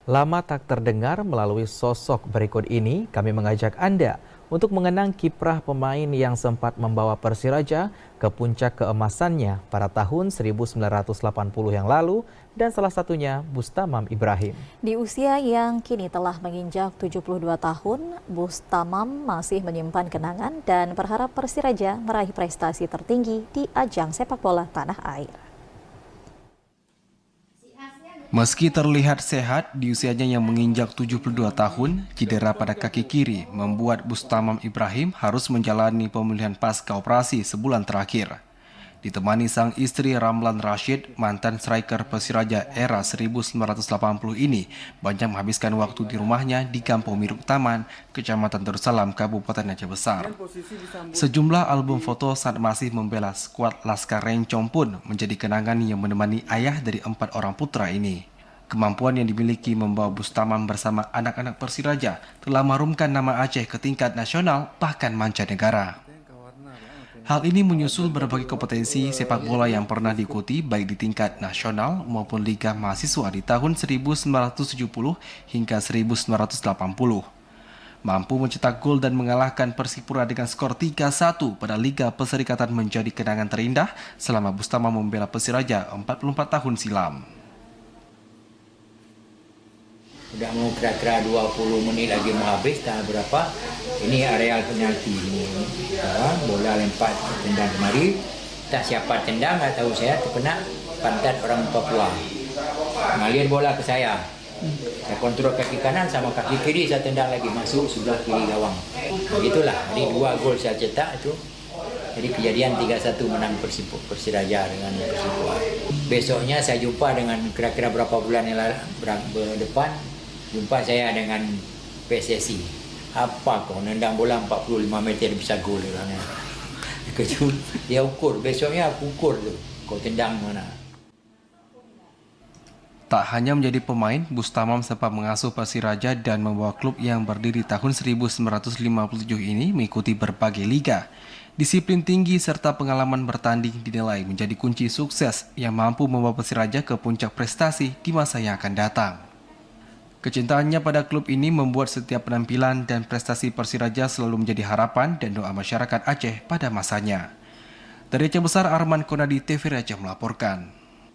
Lama tak terdengar melalui sosok berikut ini, kami mengajak Anda untuk mengenang kiprah pemain yang sempat membawa Persiraja ke puncak keemasannya pada tahun 1980 yang lalu dan salah satunya Bustamam Ibrahim. Di usia yang kini telah menginjak 72 tahun, Bustamam masih menyimpan kenangan dan berharap Persiraja meraih prestasi tertinggi di ajang sepak bola tanah air. Meski terlihat sehat, di usianya yang menginjak 72 tahun, cedera pada kaki kiri membuat Bustamam Ibrahim harus menjalani pemulihan pasca operasi sebulan terakhir. Ditemani sang istri Ramlan Rashid, mantan striker Persiraja era 1980 ini banyak menghabiskan waktu di rumahnya di Kampung Miruk Taman, Kecamatan Darussalam, Kabupaten Aceh Besar. Sejumlah album foto saat masih membela skuad Laskar Rencong pun menjadi kenangan yang menemani ayah dari 4 orang putra ini. Kemampuan yang dimiliki membawa Bustamam bersama anak-anak Persiraja telah mengharumkan nama Aceh ke tingkat nasional bahkan mancanegara. Hal ini menyusul berbagai kompetensi sepak bola yang pernah diikuti baik di tingkat nasional maupun Liga Mahasiswa di tahun 1970 hingga 1980. Mampu mencetak gol dan mengalahkan Persipura dengan skor 3-1 pada Liga Perserikatan menjadi kenangan terindah selama Bustamam membela Persiraja 44 tahun silam. Udah mau kira-kira 20 menit lagi mau habis, tak berapa. Ini areal penalti ini. Bola lempar tendang kemari. Tak siapa tendang, tak tahu saya terkena pantat orang Papua. Mengalir bola ke saya. Saya kontrol kaki kanan sama kaki kiri, saya tendang lagi masuk sebelah kiri gawang. Begitulah. Jadi 2 gol saya cetak itu. Jadi kejadian 3-1 menang Persiraja dengan Persipura. Besoknya saya jumpa dengan kira-kira berapa bulan yang depan. Jumpa saya dengan PSSI. Apa kau nendang bola 45 meter bisa gol orangnya. Kejut. Dia ukur. Besoknya aku ukur tu. Kau tendang mana. Tak hanya menjadi pemain, Bustamam sempat mengasuh Persiraja dan membawa klub yang berdiri tahun 1957 ini mengikuti berbagai liga. Disiplin tinggi serta pengalaman bertanding dinilai menjadi kunci sukses yang mampu membawa Persiraja ke puncak prestasi di masa yang akan datang. Kecintaannya pada klub ini membuat setiap penampilan dan prestasi Persiraja selalu menjadi harapan dan doa masyarakat Aceh pada masanya. Dari Aceh Besar, Arman Konadi, TVRI Aceh melaporkan.